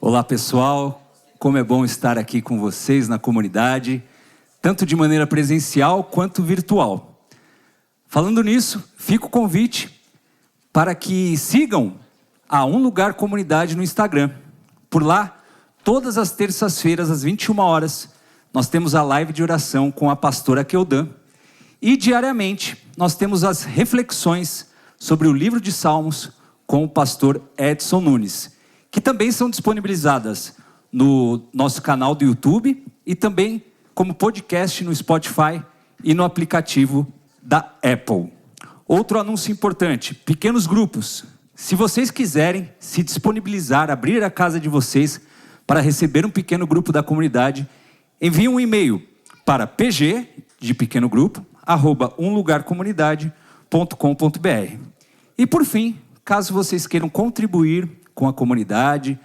Olá pessoal, como é bom estar aqui com vocês na comunidade, tanto de maneira presencial quanto virtual. Falando nisso, fica o convite para que sigam a Um Lugar Comunidade no Instagram. Por lá, todas as terças-feiras às 21 horas, nós temos a live de oração com a pastora Keldan. E diariamente, nós temos as reflexões sobre o livro de Salmos com o pastor Edson Nunes, que também são disponibilizadas no nosso canal do YouTube e também como podcast no Spotify e no aplicativo da Apple. Outro anúncio importante, pequenos grupos. Se vocês quiserem se disponibilizar, abrir a casa de vocês para receber um pequeno grupo da comunidade, envie um e-mail para pg, de pequeno grupo, @umlugarcomunidade.com.br. E por fim, caso vocês queiram contribuir com a comunidade,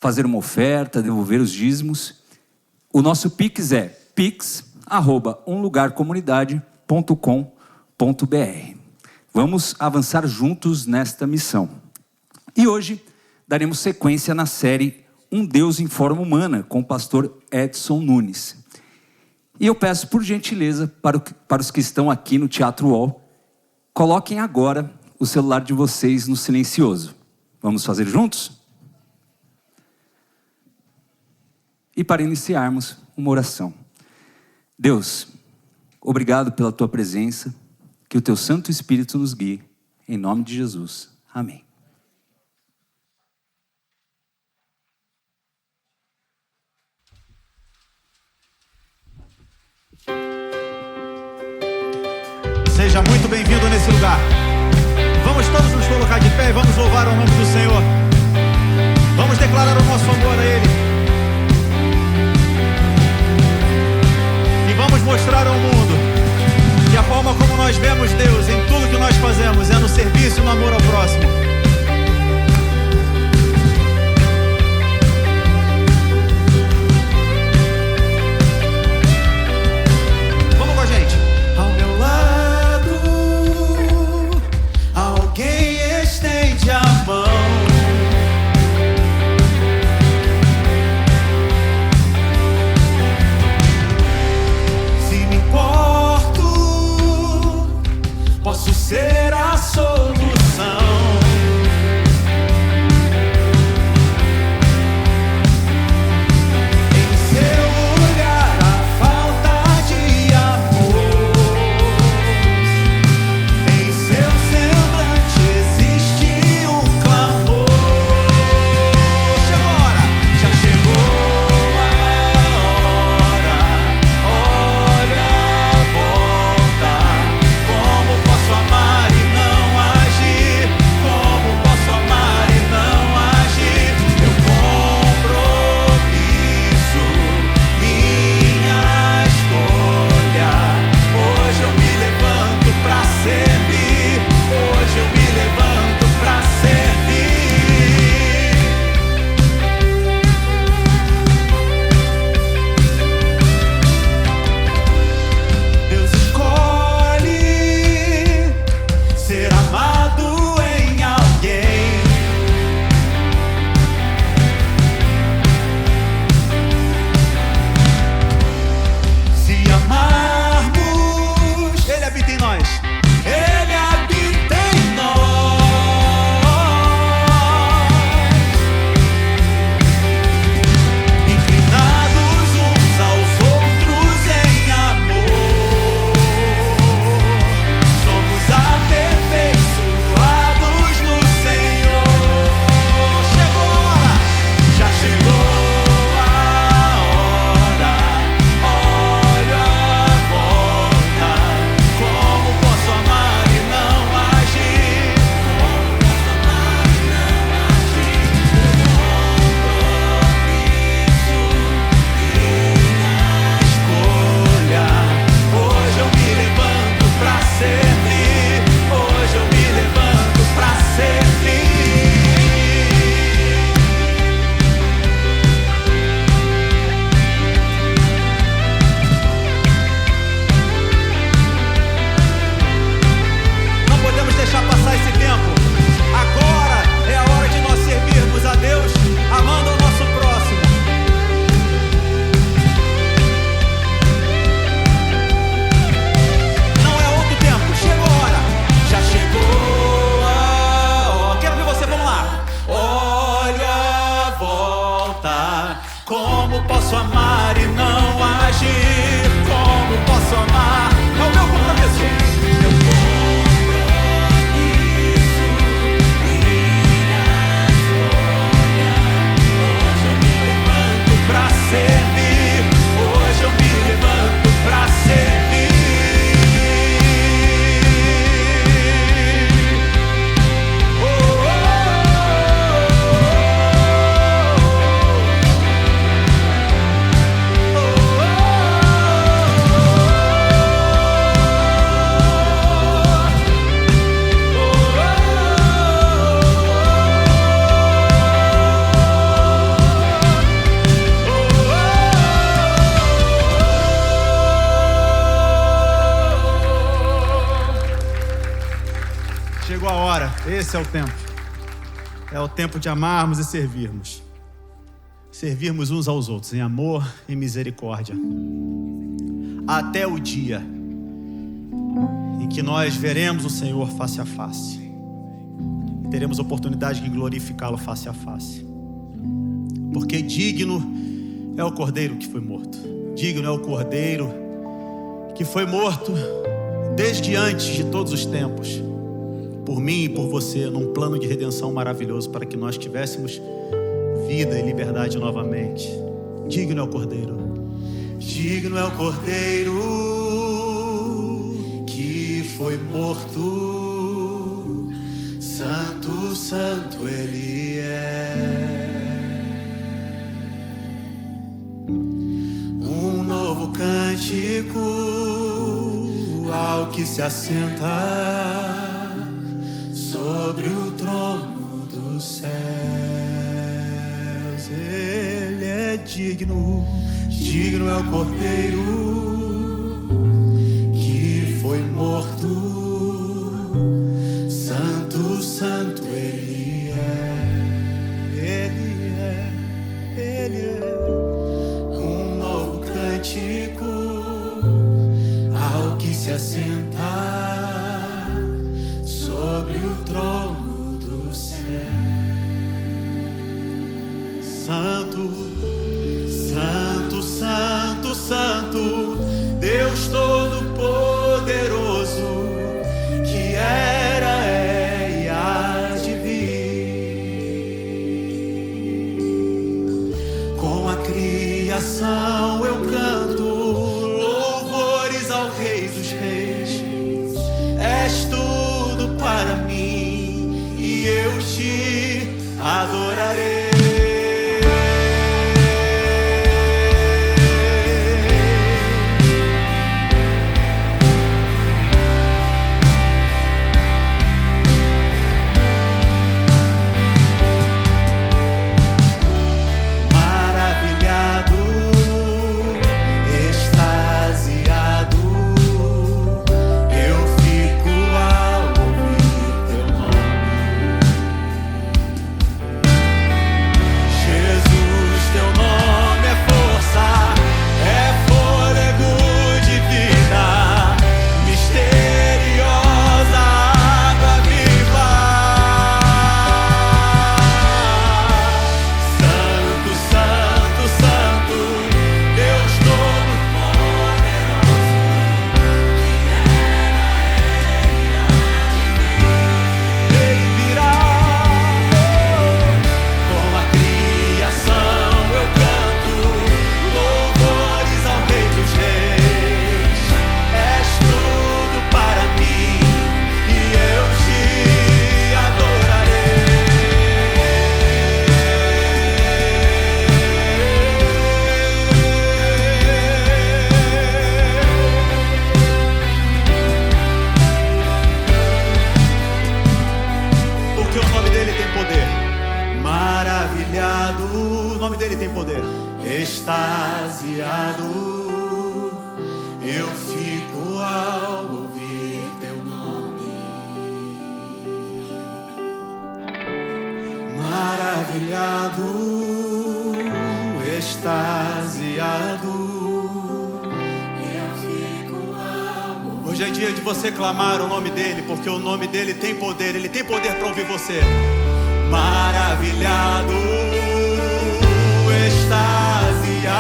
fazer uma oferta, devolver os dízimos, o nosso Pix é pix@umlugarcomunidade.com.br. Vamos avançar juntos nesta missão. E hoje daremos sequência na série Um Deus em Forma Humana, com o pastor Edson Nunes. E eu peço por gentileza para os que estão aqui no Teatro UOL, coloquem agora o celular de vocês no silencioso. Vamos fazer juntos? E para iniciarmos, uma oração. Deus, obrigado pela tua presença, que o teu Santo Espírito nos guie, em nome de Jesus. Amém. Seja muito bem-vindo nesse lugar. Vamos todos nos colocar de pé e vamos louvar o nome do Senhor. Vamos declarar o nosso amor a Ele. E vamos mostrar ao mundo que a forma como nós vemos Deus em tudo que nós fazemos é no serviço e no amor ao próximo. Vamos com a gente. Ao meu lado, alguém estende a mão. Se me importo, posso ser a solução. Em seu olhar a falta de amor. Em seu semblante existe um clamor. Chegou a hora, já chegou a hora. Olha a volta. Como posso amar e não agir? Como posso amar e não agir? Meu compromisso, minha escolha. Hoje eu me levanto pra servir. Hoje eu me levanto pra servir. Deus escolhe ser amado em alguém. Se amarmos, Ele habita em nós. Ele habita em nós. Inclinados uns aos outros em amor, somos aperfeiçoados Como posso amar e não agir? Como posso amar? É o meu compromisso. Pra servir, hoje eu me levanto pra servir. Oh, oh, chegou a hora, esse é o tempo. É o tempo de amarmos e servirmos. Servirmos uns aos outros em amor e misericórdia. Até o dia em que nós veremos o Senhor face a face. E teremos oportunidade de glorificá-lo face a face. Porque digno é o Cordeiro que foi morto. Digno é o Cordeiro que foi morto desde antes de todos os tempos. Por mim e por você, num plano de redenção maravilhoso, para que nós tivéssemos vida e liberdade novamente. Digno é o Cordeiro. Digno é o Cordeiro que foi morto. Santo, santo Ele é. Um novo cântico ao que se assenta sobre o trono dos céus. Ele é digno, digno é o Cordeiro que foi morto. Santo, santo Ele é. Ele é, Ele é. Um novo cântico ao que se assenta sobre o trono do céu. Santo, santo, santo, santo, Deus Todo-Poderoso, que era, é e há de vir. Com a criação eu canto louvores ao Rei dos Reis. És tudo para mim e eu te adorarei. O nome dele tem poder. Extasiado eu fico ao ouvir teu nome. Maravilhado, extasiado eu fico ao ouvir. Hoje é dia de você clamar o nome dele, porque o nome dele tem poder. Ele tem poder para ouvir você. Maravilhado, extasiado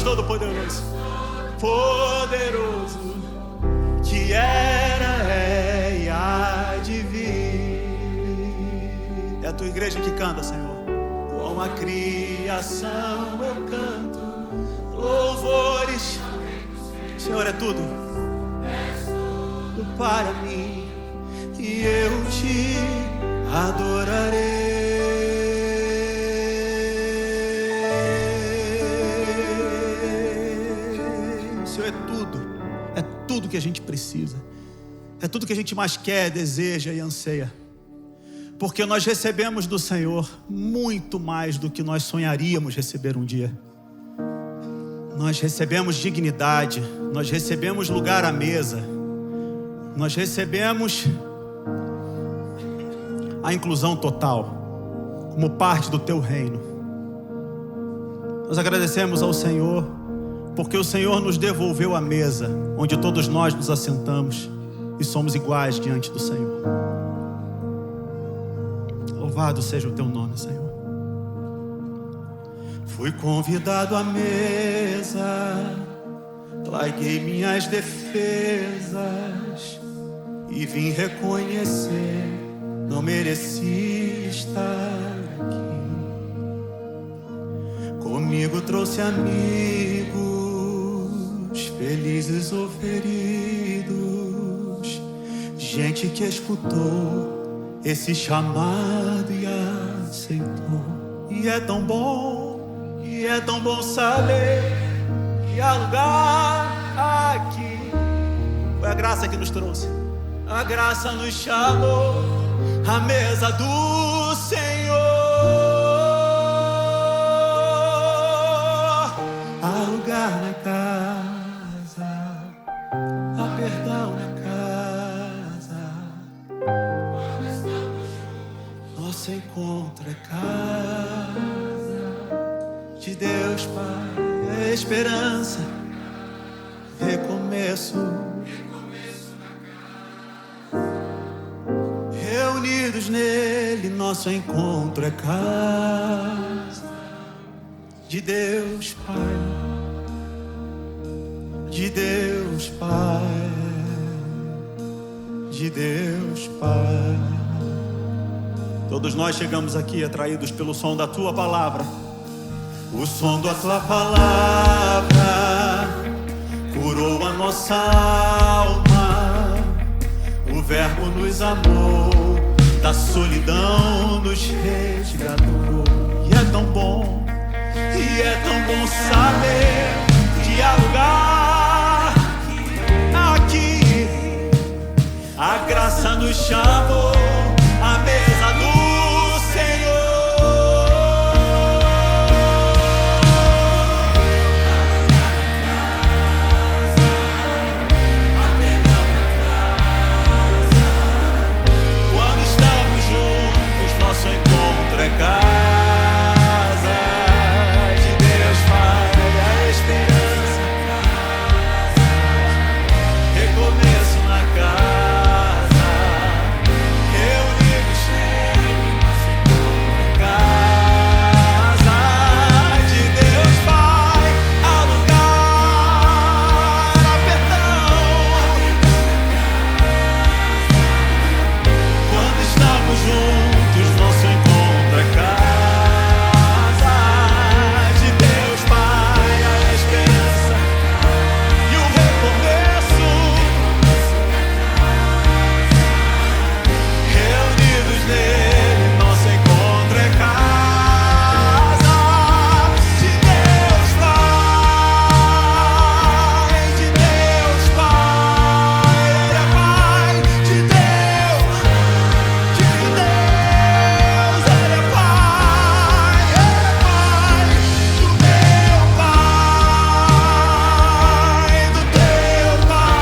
Deus Todo-Poderoso, poderoso, que era, é e há de vir. É a tua igreja que canta, Senhor. Com a criação eu canto louvores. Senhor, é tudo para mim, e eu te adorarei. Senhor, é tudo que a gente precisa, é tudo que a gente mais quer, deseja e anseia, porque nós recebemos do Senhor muito mais do que nós sonharíamos receber um dia. Nós recebemos dignidade, nós recebemos lugar à mesa, nós recebemos a inclusão total, como parte do teu reino. Nós agradecemos ao Senhor, porque o Senhor nos devolveu a mesa, onde todos nós nos assentamos e somos iguais diante do Senhor. Louvado seja o teu nome, Senhor. Fui convidado à mesa, larguei minhas defesas e vim reconhecer, não mereci estar aqui. Comigo trouxe amigos, felizes ou feridos, gente que escutou esse chamado e aceitou. E é tão bom saber que há lugar aqui. Foi a graça que nos trouxe, a graça nos chamou à mesa do Senhor. Há lugar na casa, há perdão na casa. Nosso encontro é casa de Deus, Pai, é esperança, recomeço. Reunidos nele, nosso encontro é casa de Deus, Pai, de Deus, Pai, de Deus, Pai. Todos nós chegamos aqui atraídos pelo som da tua palavra. O som da tua palavra curou a nossa alma. O Verbo nos amou, da solidão nos resgatou. E é tão bom saber que há lugar aqui. A graça nos chamou à mesa do Senhor. Quando estamos juntos, nosso encontro é casa de Deus, Pai, a esperança, recomeço na casa, reunidos nele, nosso encontro é casa de Deus, Pai, há lugar, há perdão. Quando estamos juntos, nosso encontro é casa de Deus, Pai, a esperança e o recomeço. Reunidos nele, nosso encontro é casa de Deus, Pai, de Deus, Pai, Ele é Pai de Deus, Ele é Pai, Ele é Pai do meu Pai, do teu Pai,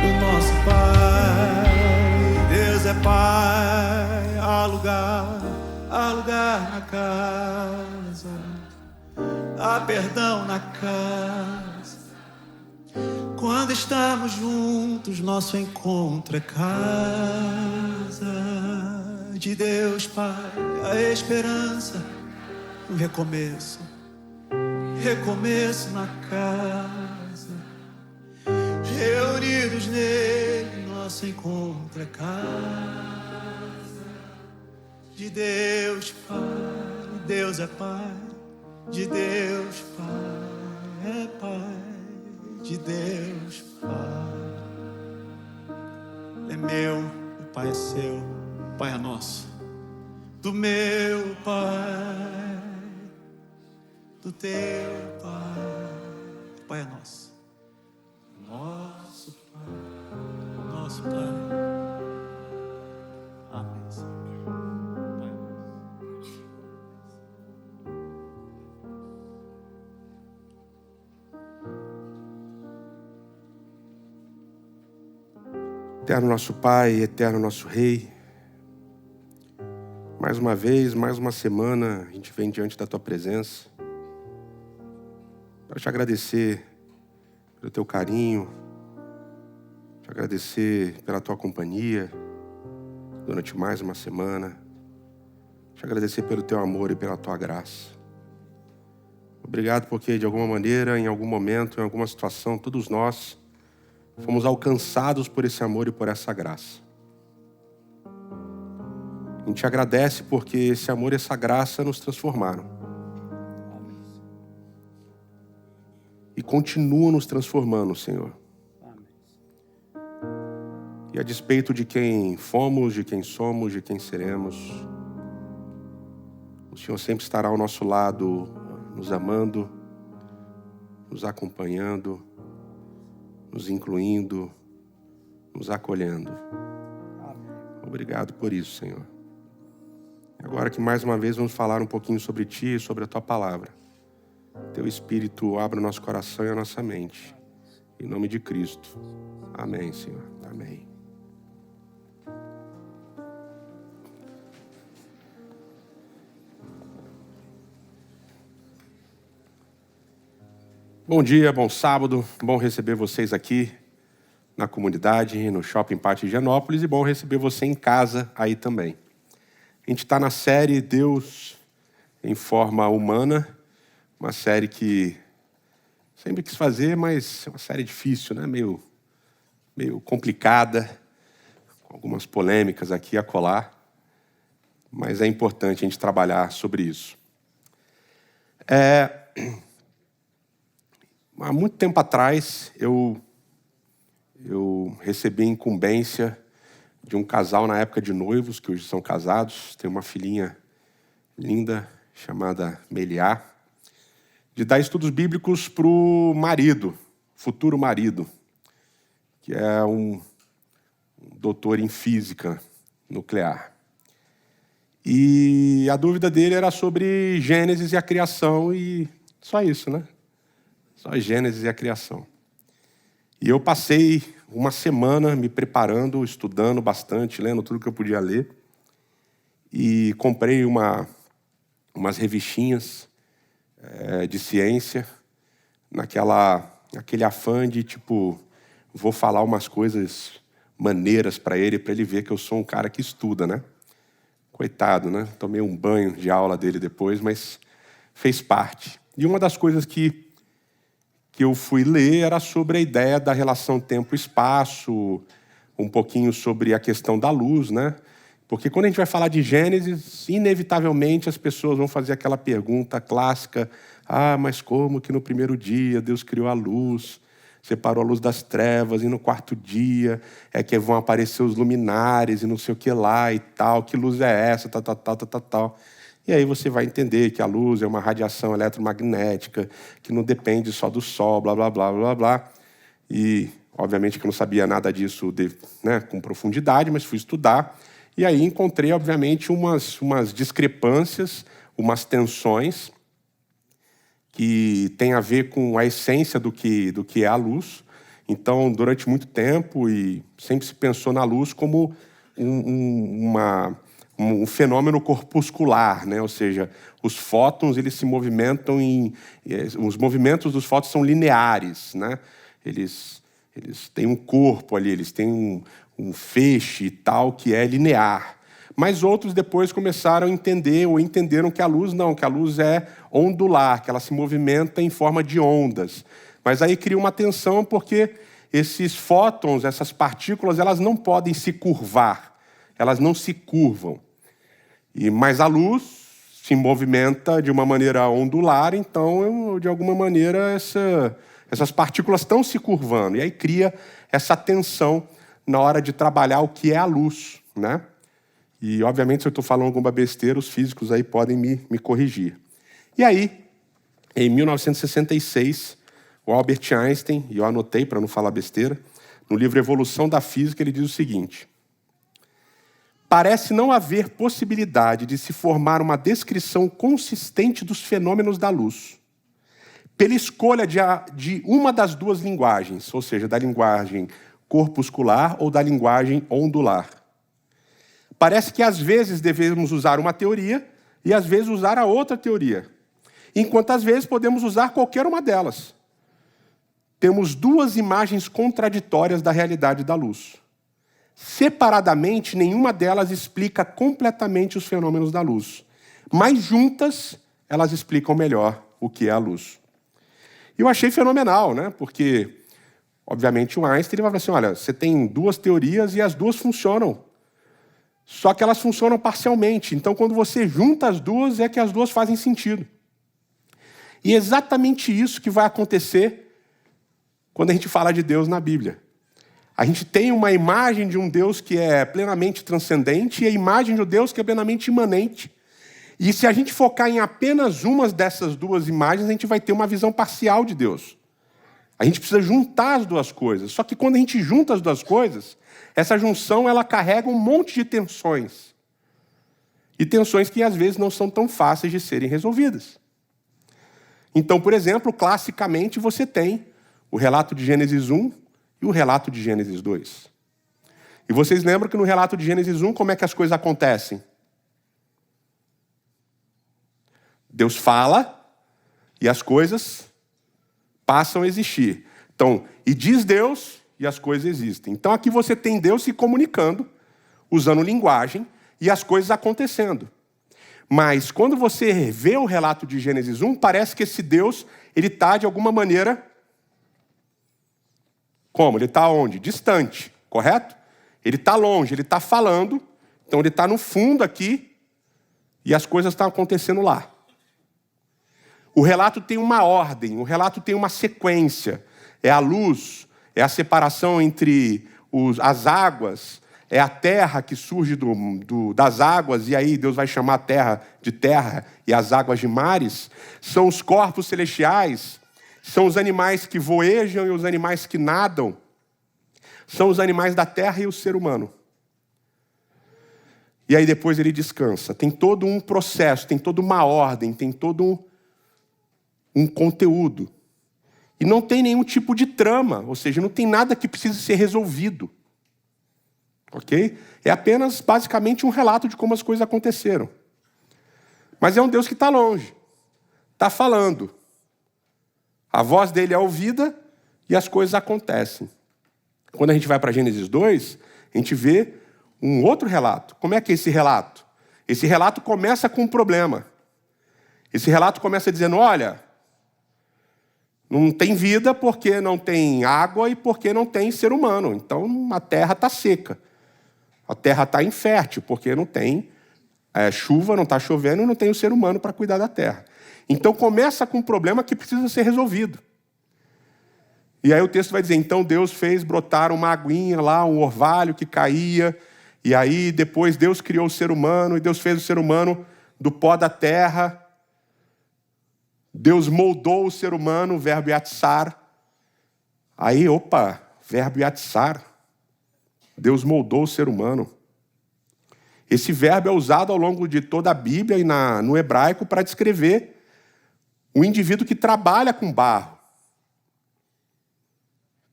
do nosso Pai. Deus é Pai, há lugar na casa, há perdão na casa. Quando estamos juntos, nosso encontro é casa de Deus, Pai, a esperança do recomeço. Recomeço na casa, reunidos nele, nosso encontro é casa de Deus, Pai. Deus é Pai, de Deus, Pai, é Pai, de Deus, Pai. Ele é meu, o Pai é seu, o Pai é nosso. Do meu Pai, do teu Pai, o Pai é nosso. Nosso Pai, nosso Pai. Amém, Senhor. Pai nosso. Eterno nosso Pai, eterno nosso Rei, mais uma vez, mais uma semana, a gente vem diante da Tua presença. Quero te agradecer pelo Teu carinho, te agradecer pela Tua companhia durante mais uma semana, te agradecer pelo Teu amor e pela Tua graça. Obrigado porque, de alguma maneira, em algum momento, em alguma situação, todos nós fomos alcançados por esse amor e por essa graça. A gente agradece porque esse amor e essa graça nos transformaram. E continuam nos transformando, Senhor. E a despeito de quem fomos, de quem somos, de quem seremos, o Senhor sempre estará ao nosso lado, nos amando, nos acompanhando, nos incluindo, nos acolhendo. Obrigado por isso, Senhor. Agora que mais uma vez vamos falar um pouquinho sobre Ti e sobre a Tua palavra. Teu Espírito abra o nosso coração e a nossa mente. Em nome de Cristo. Amém, Senhor. Amém. Bom dia, bom sábado, bom receber vocês aqui na comunidade, no Shopping Pátio de Higienópolis, e bom receber você em casa aí também. A gente está na série Deus em Forma Humana, uma série que sempre quis fazer, mas é uma série difícil, né? Meio complicada, com algumas polêmicas aqui a colar, mas é importante a gente trabalhar sobre isso. Há muito tempo atrás, eu recebi a incumbência de um casal na época de noivos, que hoje são casados, tem uma filhinha linda chamada Meliá, de dar estudos bíblicos para o marido, futuro marido, que é um doutor em física nuclear. E a dúvida dele era sobre Gênesis e a criação, e só isso, né? Só a Gênesis e a criação. E eu passei uma semana me preparando, estudando bastante, lendo tudo que eu podia ler. E comprei umas revistinhas de ciência, naquele afã de, vou falar umas coisas maneiras para ele ver que eu sou um cara que estuda, né? Coitado, né? Tomei um banho de aula dele depois, mas fez parte. E uma das coisas que eu fui ler era sobre a ideia da relação tempo-espaço, um pouquinho sobre a questão da luz, né? Porque quando a gente vai falar de Gênesis, inevitavelmente as pessoas vão fazer aquela pergunta clássica: mas como que no primeiro dia Deus criou a luz, separou a luz das trevas, e no quarto dia é que vão aparecer os luminares e não sei o que lá e tal, que luz é essa, tal. E aí você vai entender que a luz é uma radiação eletromagnética, que não depende só do Sol, blá, blá, blá, blá, blá. E, obviamente, que eu não sabia nada disso com profundidade, mas fui estudar. E aí encontrei, obviamente, umas discrepâncias, umas tensões, que tem a ver com a essência do que é a luz. Então, durante muito tempo, e sempre se pensou na luz como um fenômeno corpuscular, né? Ou seja, os fótons eles se movimentam os movimentos dos fótons são lineares, né? Eles têm um corpo ali, eles têm um feixe e tal que é linear. Mas outros depois começaram a entender, ou entenderam que a luz não, que a luz é ondular, que ela se movimenta em forma de ondas. Mas aí cria uma tensão porque esses fótons, essas partículas, elas não podem se curvar, elas não se curvam. Mas a luz se movimenta de uma maneira ondular, então, de alguma maneira, essas partículas estão se curvando. E aí cria essa tensão na hora de trabalhar o que é a luz, né? E, obviamente, se eu estou falando alguma besteira, os físicos aí podem me corrigir. E aí, em 1966, o Albert Einstein, e eu anotei para não falar besteira, no livro Evolução da Física, ele diz o seguinte: parece não haver possibilidade de se formar uma descrição consistente dos fenômenos da luz, pela escolha de uma das duas linguagens, ou seja, da linguagem corpuscular ou da linguagem ondular. Parece que às vezes devemos usar uma teoria e às vezes usar a outra teoria, enquanto às vezes podemos usar qualquer uma delas. Temos duas imagens contraditórias da realidade da luz. Separadamente, nenhuma delas explica completamente os fenômenos da luz, mas juntas, elas explicam melhor o que é a luz. E eu achei fenomenal, né? Porque, obviamente, o Einstein vai falar assim, olha, você tem duas teorias e as duas funcionam. Só que elas funcionam parcialmente. Então, quando você junta as duas, é que as duas fazem sentido. E é exatamente isso que vai acontecer quando a gente fala de Deus na Bíblia. A gente tem uma imagem de um Deus que é plenamente transcendente e a imagem de um Deus que é plenamente imanente. E se a gente focar em apenas uma dessas duas imagens, a gente vai ter uma visão parcial de Deus. A gente precisa juntar as duas coisas. Só que quando a gente junta as duas coisas, essa junção ela carrega um monte de tensões. E tensões que às vezes não são tão fáceis de serem resolvidas. Então, por exemplo, classicamente você tem o relato de Gênesis 1 e o relato de Gênesis 2. E vocês lembram que no relato de Gênesis 1, como é que as coisas acontecem? Deus fala e as coisas passam a existir. Então, e diz Deus e as coisas existem. Então aqui você tem Deus se comunicando, usando linguagem e as coisas acontecendo. Mas quando você vê o relato de Gênesis 1, parece que esse Deus, ele está de alguma maneira... Como? Ele está onde? Distante, correto? Ele está longe, ele está falando, então ele está no fundo aqui e as coisas estão acontecendo lá. O relato tem uma ordem, o relato tem uma sequência. É a luz, é a separação entre as águas, é a terra que surge das águas, e aí Deus vai chamar a terra de terra e as águas de mares. São os corpos celestiais, são os animais que voejam e os animais que nadam. São os animais da terra e o ser humano. E aí depois ele descansa. Tem todo um processo, tem toda uma ordem, tem todo um conteúdo. E não tem nenhum tipo de trama, ou seja, não tem nada que precise ser resolvido. Ok? É apenas, basicamente, um relato de como as coisas aconteceram. Mas é um Deus que está longe, está falando. A voz dele é ouvida e as coisas acontecem. Quando a gente vai para Gênesis 2, a gente vê um outro relato. Como é que é esse relato? Esse relato começa com um problema. Esse relato começa dizendo, olha, não tem vida porque não tem água e porque não tem ser humano. Então a terra está seca. A terra está infértil porque não tem chuva, não está chovendo e não tem o ser humano para cuidar da terra. Então começa com um problema que precisa ser resolvido. E aí o texto vai dizer, então Deus fez brotar uma aguinha lá, um orvalho que caía, e aí depois Deus criou o ser humano, e Deus fez o ser humano do pó da terra. Deus moldou o ser humano, o verbo yatsar. Aí, verbo yatsar. Deus moldou o ser humano. Esse verbo é usado ao longo de toda a Bíblia e no hebraico para descrever o indivíduo que trabalha com barro,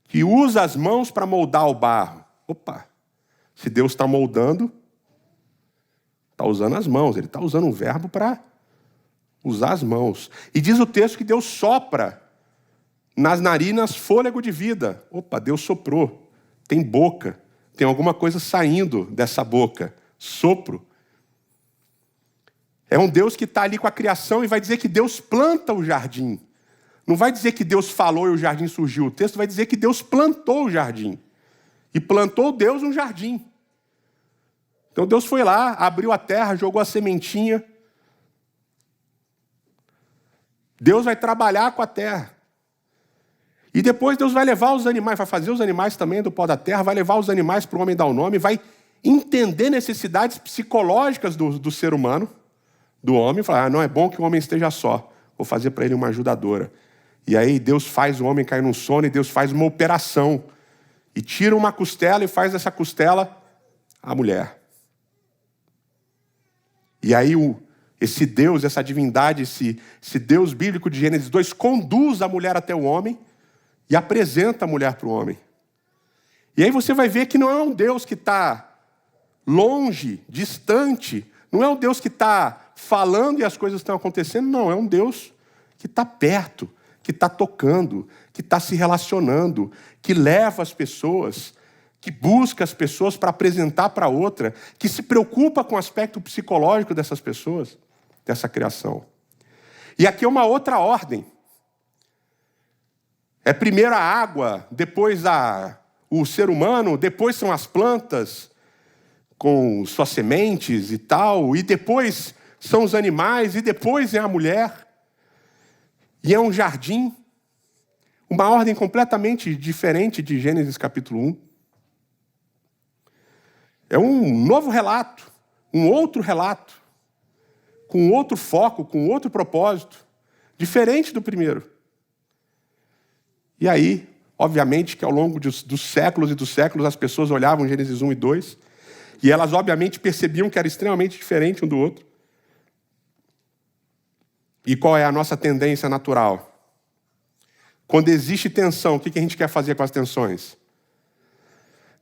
que usa as mãos para moldar o barro. Se Deus está moldando, está usando as mãos, ele está usando um verbo para usar as mãos. E diz o texto que Deus sopra nas narinas fôlego de vida. Deus soprou, tem boca, tem alguma coisa saindo dessa boca. Sopro É um Deus que está ali com a criação e vai dizer que Deus planta o jardim. Não vai dizer que Deus falou e o jardim surgiu. O texto vai dizer que Deus plantou o jardim. E plantou Deus um jardim. Então Deus foi lá, abriu a terra, jogou a sementinha. Deus vai trabalhar com a terra. E depois Deus vai levar os animais, vai fazer os animais também do pó da terra, vai levar os animais para o homem dar o nome, vai entender necessidades psicológicas do ser humano, do homem, falar, não é bom que o homem esteja só, vou fazer para ele uma ajudadora. E aí Deus faz o homem cair num sono e Deus faz uma operação. E tira uma costela e faz dessa costela a mulher. E aí esse Deus, essa divindade, esse Deus bíblico de Gênesis 2 conduz a mulher até o homem e apresenta a mulher para o homem. E aí você vai ver que não é um Deus que está longe, distante, não é um Deus que está falando e as coisas estão acontecendo, não, é um Deus que está perto, que está tocando, que está se relacionando, que leva as pessoas, que busca as pessoas para apresentar para outra, que se preocupa com o aspecto psicológico dessas pessoas, dessa criação. E aqui é uma outra ordem. É primeiro a água, depois o ser humano, depois são as plantas com suas sementes e tal, e depois são os animais, e depois é a mulher. E é um jardim, uma ordem completamente diferente de Gênesis capítulo 1. É um novo relato, um outro relato, com outro foco, com outro propósito, diferente do primeiro. E aí, obviamente, que ao longo dos séculos e dos séculos, as pessoas olhavam Gênesis 1 e 2, e elas, obviamente, percebiam que era extremamente diferente um do outro. E qual é a nossa tendência natural? Quando existe tensão, o que a gente quer fazer com as tensões?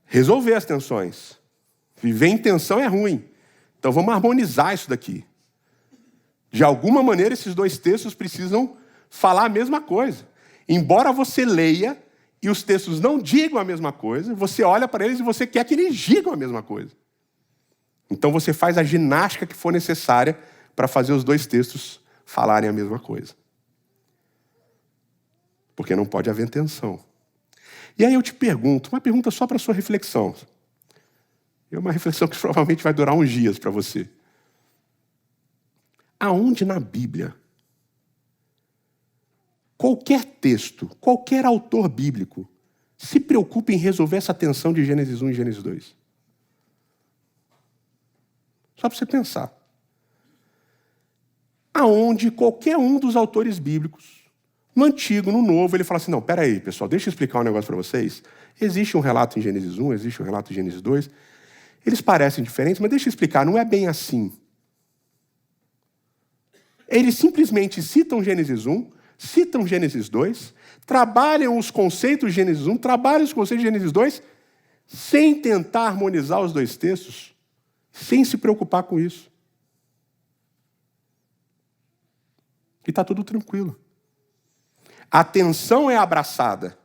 Resolver as tensões. Viver em tensão é ruim. Então vamos harmonizar isso daqui. De alguma maneira, esses dois textos precisam falar a mesma coisa. Embora você leia e os textos não digam a mesma coisa, você olha para eles e você quer que eles digam a mesma coisa. Então você faz a ginástica que for necessária para fazer os dois textos falarem a mesma coisa. Porque não pode haver tensão. E aí eu te pergunto, uma pergunta só para sua reflexão. É uma reflexão que provavelmente vai durar uns dias para você. Aonde na Bíblia, qualquer texto, qualquer autor bíblico, se preocupa em resolver essa tensão de Gênesis 1 e Gênesis 2? Só para você pensar. Aonde qualquer um dos autores bíblicos, no Antigo, no Novo, ele fala assim, não, peraí, pessoal, deixa eu explicar um negócio para vocês. Existe um relato em Gênesis 1, existe um relato em Gênesis 2. Eles parecem diferentes, mas deixa eu explicar, não é bem assim. Eles simplesmente citam Gênesis 1, citam Gênesis 2, trabalham os conceitos de Gênesis 1, trabalham os conceitos de Gênesis 2, sem tentar harmonizar os dois textos, sem se preocupar com isso. E está tudo tranquilo. A tensão é abraçada.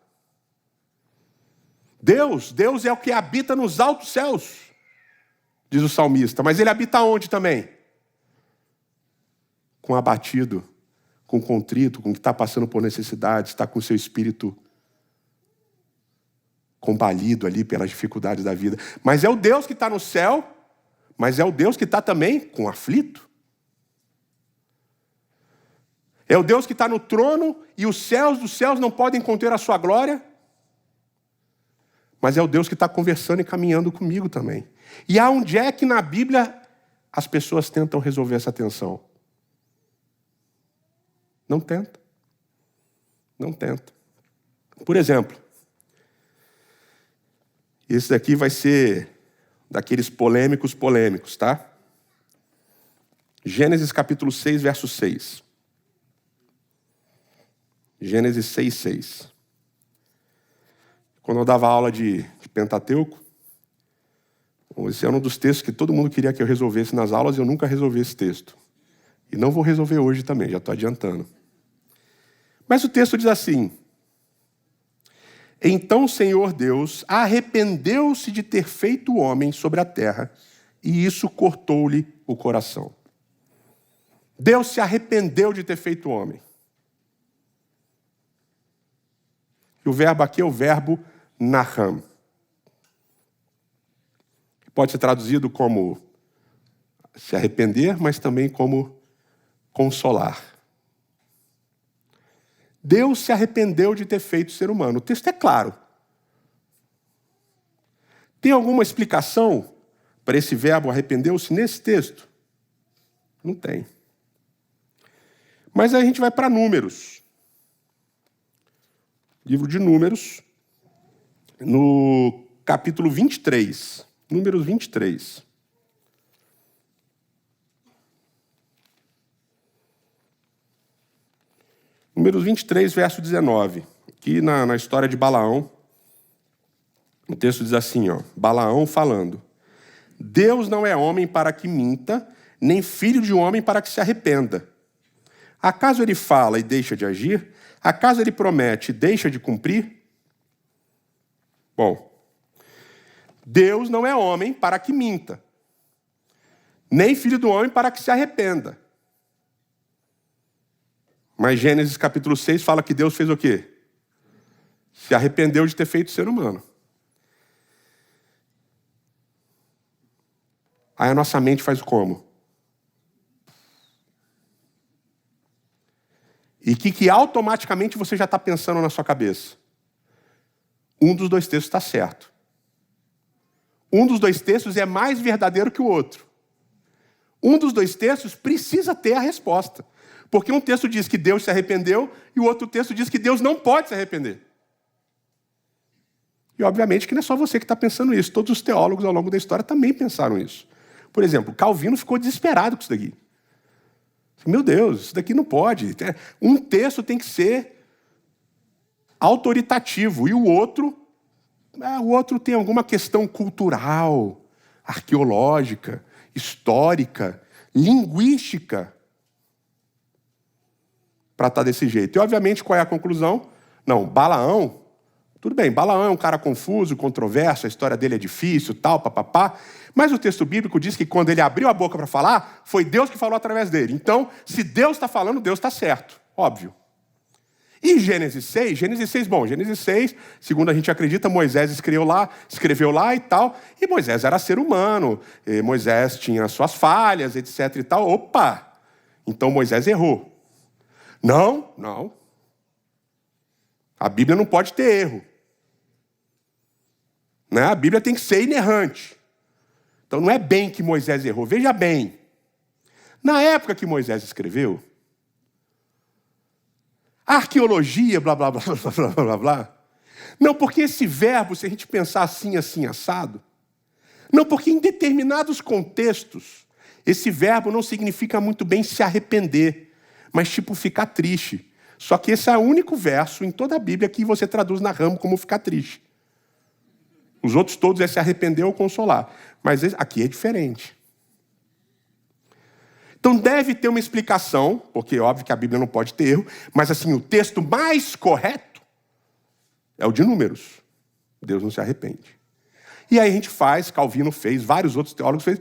Deus é o que habita nos altos céus, diz o salmista. Mas ele habita onde também? Com o abatido, com o contrito, com o que está passando por necessidades, está com o seu espírito combalido ali pelas dificuldades da vida. Mas é o Deus que está no céu, mas é o Deus que está também com o aflito. É o Deus que está no trono e os céus dos céus não podem conter a sua glória. Mas é o Deus que está conversando e caminhando comigo também. E aonde é que na Bíblia as pessoas tentam resolver essa tensão? Não tenta. Não tenta. Por exemplo, esse daqui vai ser daqueles polêmicos, tá? Gênesis capítulo 6, verso 6. Gênesis 6, 6. Quando eu dava aula de Pentateuco, esse é um dos textos que todo mundo queria que eu resolvesse nas aulas e eu nunca resolvi esse texto. E não vou resolver hoje também, já estou adiantando. Mas o texto diz assim: então o Senhor Deus arrependeu-se de ter feito o homem sobre a terra, e isso cortou-lhe o coração. Deus se arrependeu de ter feito o homem. E o verbo aqui é o verbo naham. Pode ser traduzido como se arrepender, mas também como consolar. Deus se arrependeu de ter feito o ser humano. O texto é claro. Tem alguma explicação para esse verbo arrependeu-se nesse texto? Não tem. Mas aí a gente vai para Números. Livro de Números, no capítulo 23. Números 23. Números 23, verso 19. Aqui na história de Balaão, o texto diz assim, Balaão falando: Deus não é homem para que minta, nem filho de homem para que se arrependa. Acaso ele fala e deixa de agir? Acaso ele promete e deixa de cumprir? Bom, Deus não é homem para que minta, nem filho do homem para que se arrependa. Mas Gênesis capítulo 6 fala que Deus fez o quê? Se arrependeu de ter feito o ser humano. Aí a nossa mente faz como? E que automaticamente você já está pensando na sua cabeça? Um dos dois textos está certo. Um dos dois textos é mais verdadeiro que o outro. Um dos dois textos precisa ter a resposta. Porque um texto diz que Deus se arrependeu e o outro texto diz que Deus não pode se arrepender. E obviamente que não é só você que está pensando isso. Todos os teólogos ao longo da história também pensaram isso. Por exemplo, Calvino ficou desesperado com isso daqui. Meu Deus, isso daqui não pode. Um texto tem que ser autoritativo e o outro tem alguma questão cultural, arqueológica, histórica, linguística para estar desse jeito. E obviamente qual é a conclusão? Não, Balaão, tudo bem, Balaão é um cara confuso, controverso, a história dele é difícil, tal, papapá. Mas o texto bíblico diz que quando ele abriu a boca para falar, foi Deus que falou através dele. Então, se Deus está falando, Deus está certo. Óbvio. E Gênesis 6, segundo a gente acredita, Moisés escreveu lá e tal. E Moisés era ser humano. E Moisés tinha suas falhas, etc e tal. Opa! Então Moisés errou. Não. A Bíblia não pode ter erro. Né? A Bíblia tem que ser inerrante. Então não é bem que Moisés errou. Veja bem, na época que Moisés escreveu, a arqueologia, blá, blá, blá, blá, blá, blá, blá. Não, porque esse verbo, se a gente pensar assim, assado. Não, porque em determinados contextos, esse verbo não significa muito bem se arrepender, mas tipo ficar triste. Só que esse é o único verso em toda a Bíblia que você traduz na ramo como ficar triste. Os outros todos é se arrepender ou consolar. Mas aqui é diferente. Então deve ter uma explicação, porque é óbvio que a Bíblia não pode ter erro, mas assim, o texto mais correto é o de Números. Deus não se arrepende. E aí a gente Calvino fez, vários outros teólogos fez,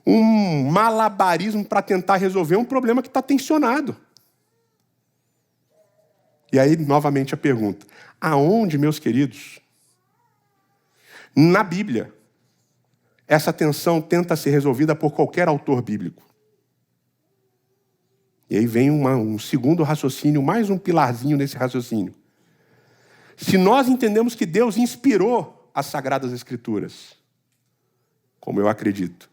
um malabarismo para tentar resolver um problema que está tensionado. E aí, novamente, a pergunta. Aonde, meus queridos, na Bíblia, essa tensão tenta ser resolvida por qualquer autor bíblico? E aí vem um segundo raciocínio, mais um pilarzinho nesse raciocínio. Se nós entendemos que Deus inspirou as Sagradas Escrituras, como eu acredito,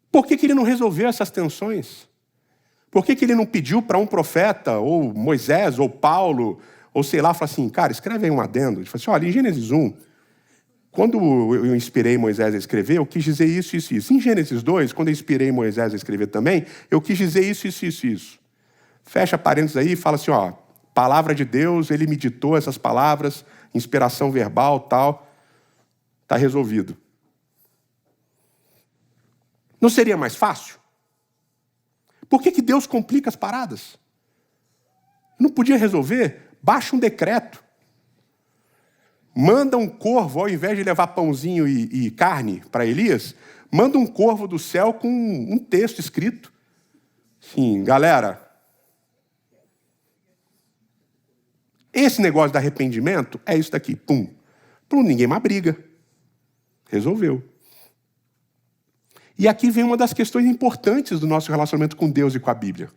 por que ele não resolveu essas tensões? Por que ele não pediu para um profeta, ou Moisés, ou Paulo, ou sei lá, falar assim, cara, escreve aí um adendo. Ele falou assim, olha, em Gênesis 1, quando eu inspirei Moisés a escrever, eu quis dizer isso, isso, isso. Em Gênesis 2, quando eu inspirei Moisés a escrever também, eu quis dizer isso, isso, isso, isso. Fecha parênteses aí e fala assim, palavra de Deus, ele me ditou essas palavras, inspiração verbal, tal, está resolvido. Não seria mais fácil? Por que Deus complica as paradas? Não podia resolver? Baixa um decreto. Manda um corvo, ao invés de levar pãozinho e carne para Elias, manda um corvo do céu com um texto escrito. Sim, galera, esse negócio de arrependimento é isso daqui. Pum. Pum, ninguém mais briga. Resolveu. E aqui vem uma das questões importantes do nosso relacionamento com Deus e com a Bíblia.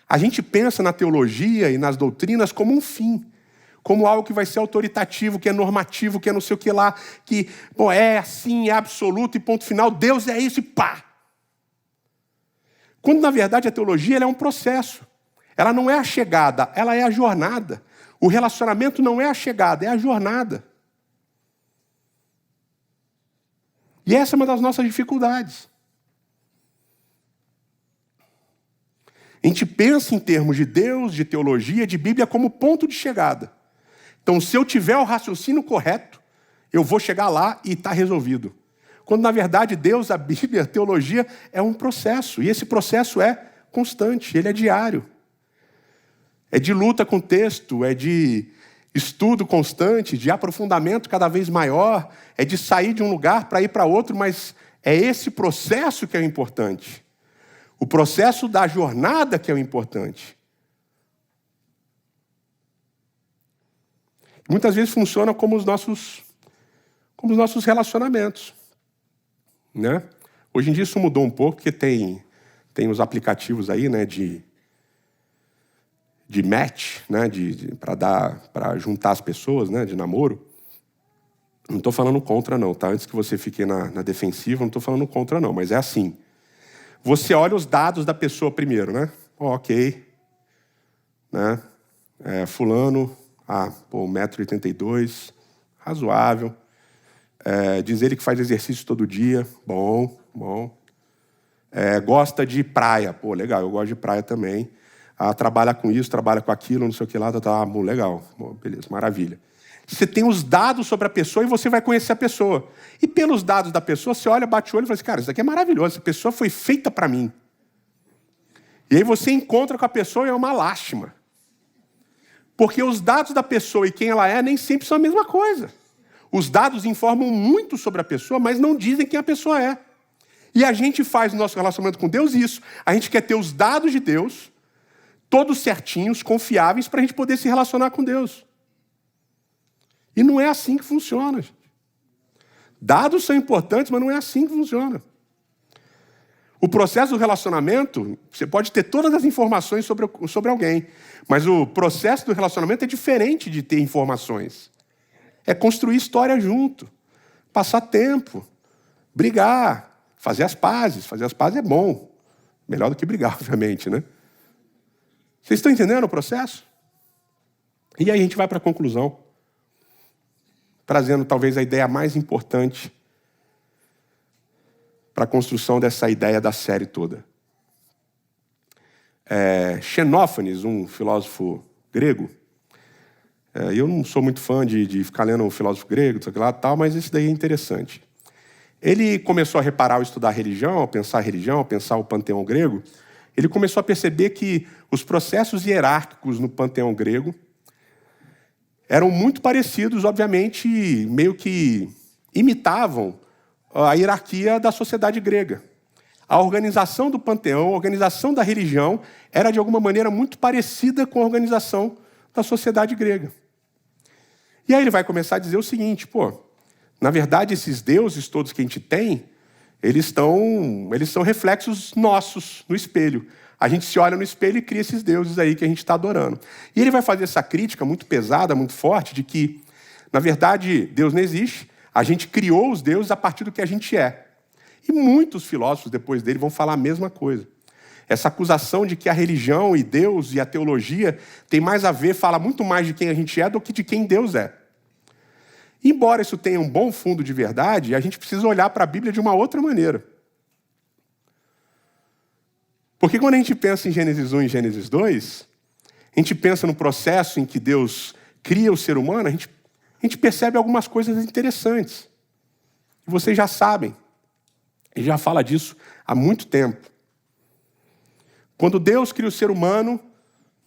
A gente pensa na teologia e nas doutrinas como um fim, como algo que vai ser autoritativo, que é normativo, que é não sei o que lá, que bom, é assim, é absoluto e ponto final, Deus é isso e pá. Quando, na verdade, a teologia ela é um processo. Ela não é a chegada, ela é a jornada. O relacionamento não é a chegada, é a jornada. E essa é uma das nossas dificuldades. A gente pensa em termos de Deus, de teologia, de Bíblia como ponto de chegada. Então, se eu tiver o raciocínio correto, eu vou chegar lá e está resolvido. Quando, na verdade, Deus, a Bíblia, a teologia é um processo. E esse processo é constante, ele é diário. É de luta com o texto, é de estudo constante, de aprofundamento cada vez maior, é de sair de um lugar para ir para outro, mas é esse processo que é o importante. O processo da jornada que é o importante. Muitas vezes funciona como os nossos relacionamentos. Né? Hoje em dia isso mudou um pouco, porque tem os aplicativos aí, né, de match, né, para juntar as pessoas, né, de namoro. Não estou falando contra, não, tá? Antes que você fique na defensiva, não estou falando contra, não, mas é assim. Você olha os dados da pessoa primeiro, né? Ok. Né? Fulano, 1,82 m, razoável. Diz ele que faz exercício todo dia, bom. Gosta de praia, legal, eu gosto de praia também. Trabalha com isso, trabalha com aquilo, não sei o que lá, legal, beleza, maravilha. Você tem os dados sobre a pessoa e você vai conhecer a pessoa. E pelos dados da pessoa, você olha, bate o olho e fala assim, cara, isso aqui é maravilhoso, essa pessoa foi feita para mim. E aí você encontra com a pessoa e é uma lástima. Porque os dados da pessoa e quem ela é nem sempre são a mesma coisa. Os dados informam muito sobre a pessoa, mas não dizem quem a pessoa é. E a gente faz no nosso relacionamento com Deus isso. A gente quer ter os dados de Deus, todos certinhos, confiáveis, para a gente poder se relacionar com Deus. E não é assim que funciona. Dados são importantes, mas não é assim que funciona. O processo do relacionamento, você pode ter todas as informações sobre alguém, mas o processo do relacionamento é diferente de ter informações. É construir história junto, passar tempo, brigar, fazer as pazes. Fazer as pazes é bom. Melhor do que brigar, obviamente, né? Vocês estão entendendo o processo? E aí a gente vai para a conclusão, trazendo talvez a ideia mais importante para a construção dessa ideia da série toda. Xenófanes, um filósofo grego, eu não sou muito fã de ficar lendo um filósofo grego, tal, mas esse daí é interessante. Ele começou a reparar ao estudar a religião, ao pensar o panteão grego, ele começou a perceber que os processos hierárquicos no panteão grego eram muito parecidos, obviamente, meio que imitavam a hierarquia da sociedade grega. A organização do panteão, a organização da religião, era de alguma maneira muito parecida com a organização da sociedade grega. E aí ele vai começar a dizer o seguinte, na verdade esses deuses todos que a gente tem, eles são reflexos nossos no espelho. A gente se olha no espelho e cria esses deuses aí que a gente está adorando. E ele vai fazer essa crítica muito pesada, muito forte, de que, na verdade, Deus não existe, a gente criou os deuses a partir do que a gente é. E muitos filósofos depois dele vão falar a mesma coisa. Essa acusação de que a religião e Deus e a teologia tem mais a ver, fala muito mais de quem a gente é do que de quem Deus é. Embora isso tenha um bom fundo de verdade, a gente precisa olhar para a Bíblia de uma outra maneira. Porque quando a gente pensa em Gênesis 1 e Gênesis 2, a gente pensa no processo em que Deus cria o ser humano, a gente percebe algumas coisas interessantes. E vocês já sabem. Ele já fala disso há muito tempo. Quando Deus cria o ser humano,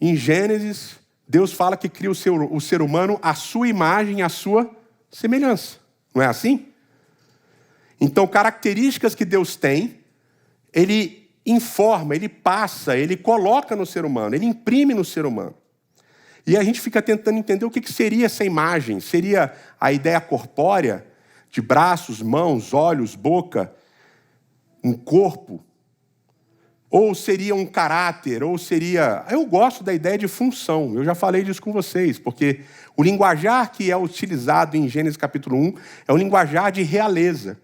em Gênesis, Deus fala que cria o ser humano à sua imagem, à sua semelhança. Não é assim? Então, características que Deus tem, ele informa, ele passa, ele coloca no ser humano, ele imprime no ser humano. E a gente fica tentando entender o que seria essa imagem. Seria a ideia corpórea de braços, mãos, olhos, boca, um corpo? Ou seria um caráter? Ou seria... Eu gosto da ideia de função. Eu já falei disso com vocês, porque o linguajar que é utilizado em Gênesis capítulo 1 é um linguajar de realeza.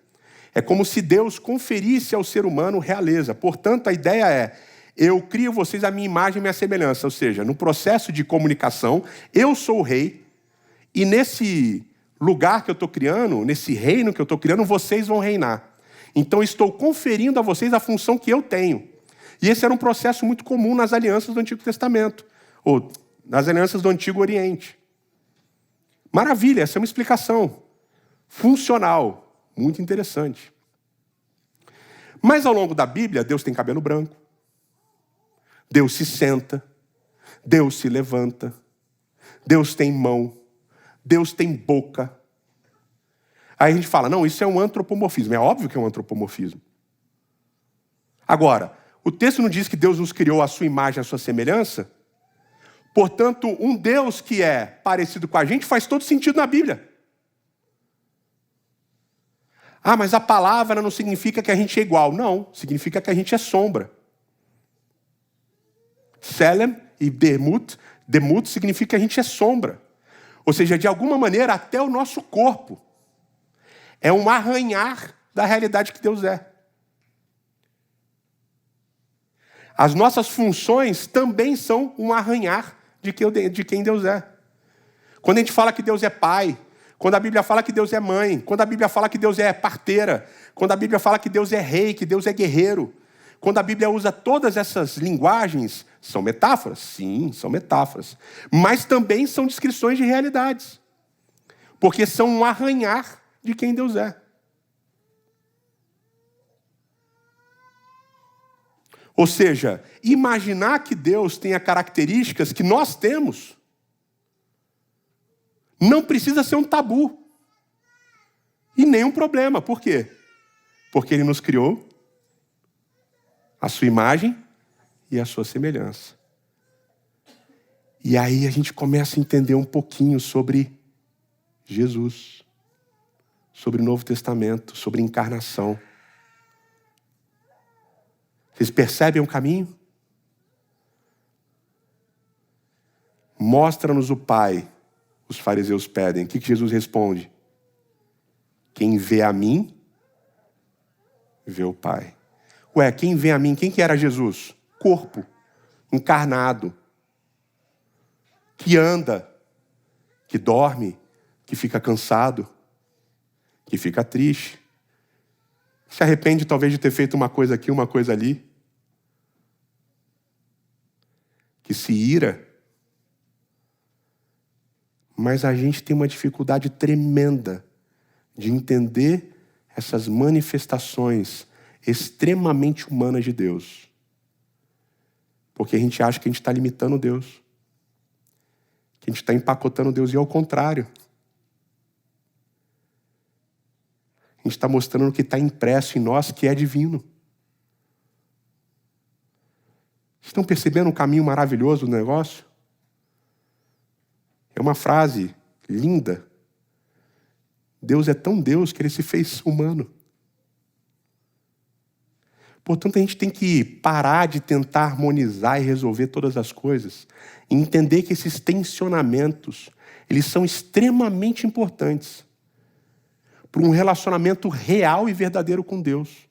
É como se Deus conferisse ao ser humano realeza. Portanto, a ideia é: eu crio vocês a minha imagem e minha semelhança. Ou seja, no processo de comunicação, eu sou o rei, e nesse lugar que eu estou criando, nesse reino que eu estou criando, vocês vão reinar. Então, estou conferindo a vocês a função que eu tenho. E esse era um processo muito comum nas alianças do Antigo Testamento, ou nas alianças do Antigo Oriente. Maravilha, essa é uma explicação funcional, muito interessante. Mas ao longo da Bíblia, Deus tem cabelo branco, Deus se senta, Deus se levanta, Deus tem mão, Deus tem boca. Aí a gente fala, não, isso é um antropomorfismo. É óbvio que é um antropomorfismo. Agora, o texto não diz que Deus nos criou à sua imagem, à sua semelhança? Portanto, um Deus que é parecido com a gente faz todo sentido na Bíblia. Ah, mas a palavra não significa que a gente é igual. Não, significa que a gente é sombra. Selem e Demut significa que a gente é sombra. Ou seja, de alguma maneira, até o nosso corpo é um arranhar da realidade que Deus é. As nossas funções também são um arranhar de quem Deus é. Quando a gente fala que Deus é pai, quando a Bíblia fala que Deus é mãe, quando a Bíblia fala que Deus é parteira, quando a Bíblia fala que Deus é rei, que Deus é guerreiro, quando a Bíblia usa todas essas linguagens, são metáforas? Sim, são metáforas. Mas também são descrições de realidades. Porque são um arranhar de quem Deus é. Ou seja, imaginar que Deus tenha características que nós temos não precisa ser um tabu. E nem um problema. Por quê? Porque Ele nos criou a sua imagem e a sua semelhança. E aí a gente começa a entender um pouquinho sobre Jesus, sobre o Novo Testamento, sobre encarnação. Vocês percebem o caminho? Mostra-nos o Pai, os fariseus pedem. O que Jesus responde? Quem vê a mim, vê o Pai. Ué, quem vê a mim, quem que era Jesus? Corpo, encarnado, que anda, que dorme, que fica cansado, que fica triste. Se arrepende talvez de ter feito uma coisa aqui, uma coisa ali. Que se ira. Mas a gente tem uma dificuldade tremenda de entender essas manifestações extremamente humanas de Deus. Porque a gente acha que a gente está limitando Deus. Que a gente está empacotando Deus. E ao contrário. A gente está mostrando o que está impresso em nós, que é divino. Estão percebendo o caminho maravilhoso do negócio? É uma frase linda. Deus é tão Deus que Ele se fez humano. Portanto, a gente tem que parar de tentar harmonizar e resolver todas as coisas. E entender que esses tensionamentos, eles são extremamente importantes para um relacionamento real e verdadeiro com Deus.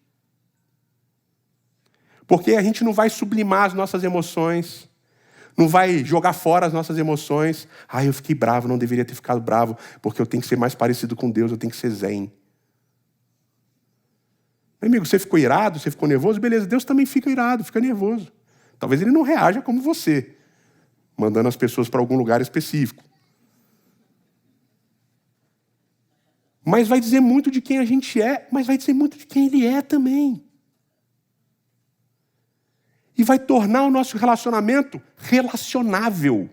Porque a gente não vai sublimar as nossas emoções, não vai jogar fora as nossas emoções. Ah, eu fiquei bravo, não deveria ter ficado bravo, porque eu tenho que ser mais parecido com Deus, eu tenho que ser zen. Meu amigo, você ficou irado, você ficou nervoso, beleza, Deus também fica irado, fica nervoso. Talvez Ele não reaja como você, mandando as pessoas para algum lugar específico. Mas vai dizer muito de quem a gente é, mas vai dizer muito de quem Ele é também. E vai tornar o nosso relacionamento relacionável.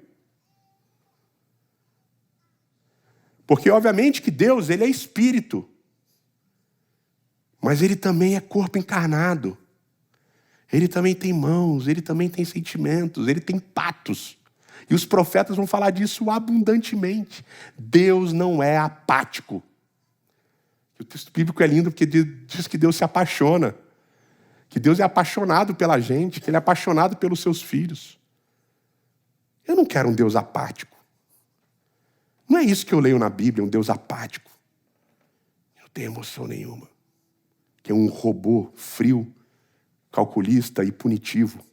Porque, obviamente, que Deus, Ele é espírito. Mas ele também é corpo encarnado. Ele também tem mãos, ele também tem sentimentos, ele tem patos. E os profetas vão falar disso abundantemente. Deus não é apático. O texto bíblico é lindo porque diz que Deus se apaixona. Que Deus é apaixonado pela gente, que Ele é apaixonado pelos seus filhos. Eu não quero um Deus apático. Não é isso que eu leio na Bíblia, um Deus apático. Eu não tenho emoção nenhuma. Que é um robô frio, calculista e punitivo.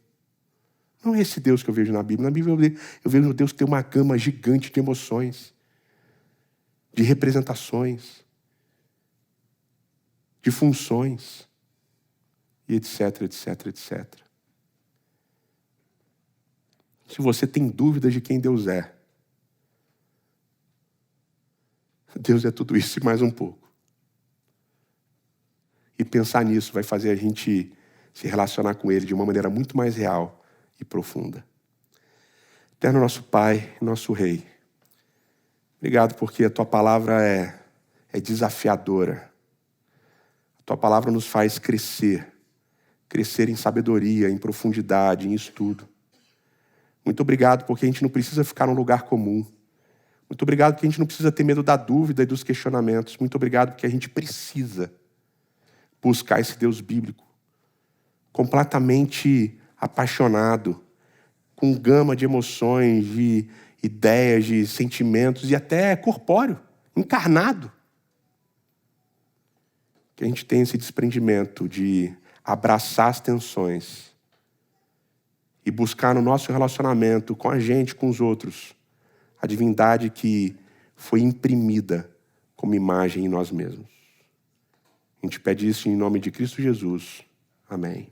Não é esse Deus que eu vejo na Bíblia. Na Bíblia eu vejo um Deus que tem uma gama gigante de emoções, de representações, de funções, e etc, etc, etc. Se você tem dúvidas de quem Deus é tudo isso e mais um pouco. E pensar nisso vai fazer a gente se relacionar com Ele de uma maneira muito mais real e profunda. Eterno nosso Pai, nosso Rei, obrigado porque a Tua palavra é desafiadora. A Tua palavra nos faz crescer em sabedoria, em profundidade, em estudo. Muito obrigado porque a gente não precisa ficar num lugar comum. Muito obrigado porque a gente não precisa ter medo da dúvida e dos questionamentos. Muito obrigado porque a gente precisa buscar esse Deus bíblico, completamente apaixonado, com gama de emoções, de ideias, de sentimentos e até corpóreo, encarnado. Que a gente tenha esse desprendimento de abraçar as tensões e buscar no nosso relacionamento com a gente, com os outros, a divindade que foi imprimida como imagem em nós mesmos. A gente pede isso em nome de Cristo Jesus. Amém.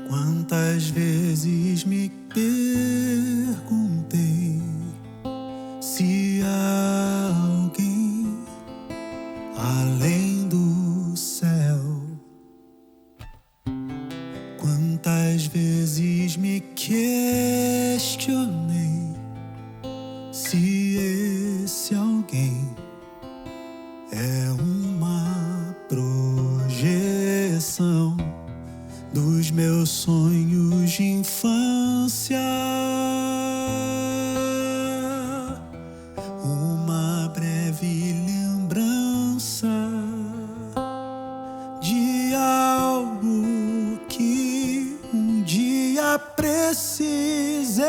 Quantas vezes me perguntei se há alguém além do céu. Quantas vezes me questionei se esse alguém é uma projeção dos meus sonhos de infância, uma breve lembrança de algo que um dia precisei.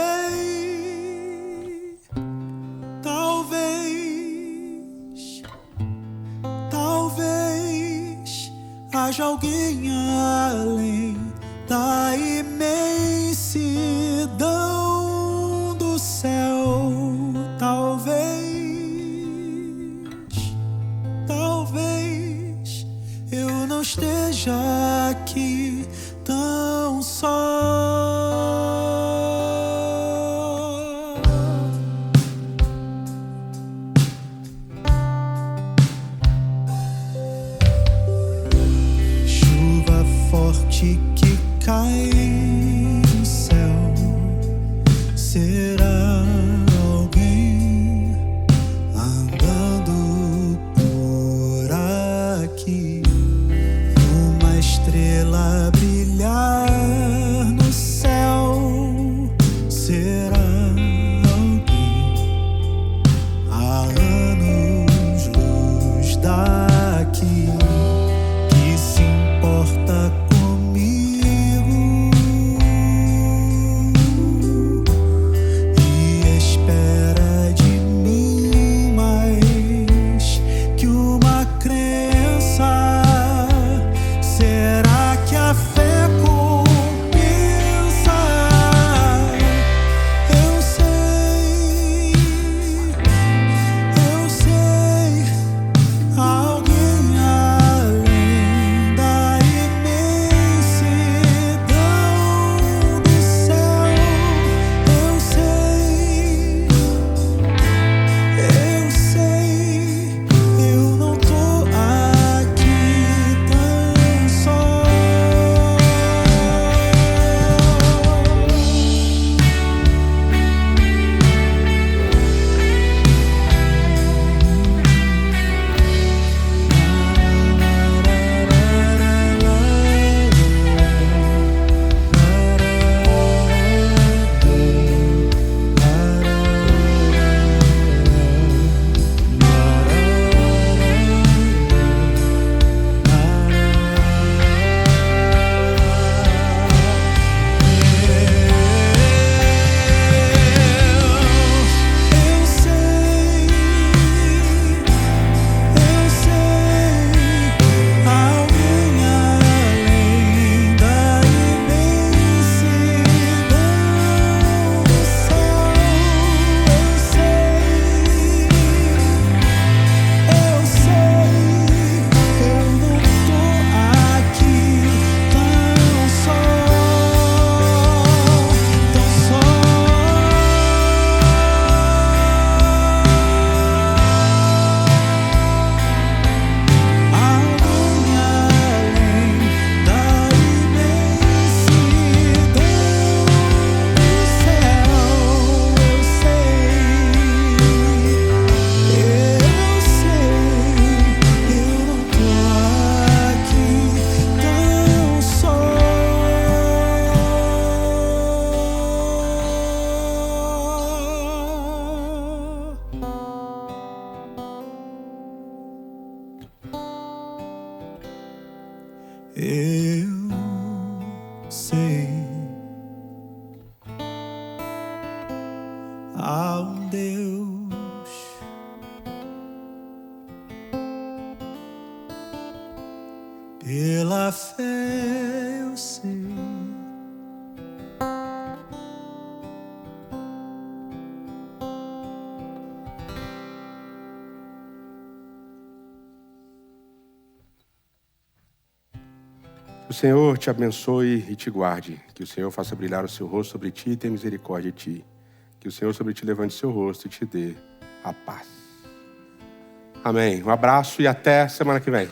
Talvez haja alguém além da imensidão do céu. Talvez eu não esteja aqui tão só. Chuva forte que cai do céu, será alguém andando por aqui? Uma estrela brilhar no céu, será alguém há anos-luz daqui que se importa comigo? Eu sei, há um Deus pela fé eu sei. Que o Senhor te abençoe e te guarde. Que o Senhor faça brilhar o seu rosto sobre ti e tenha misericórdia de ti. Que o Senhor sobre ti levante seu rosto e te dê a paz. Amém. Um abraço e até semana que vem.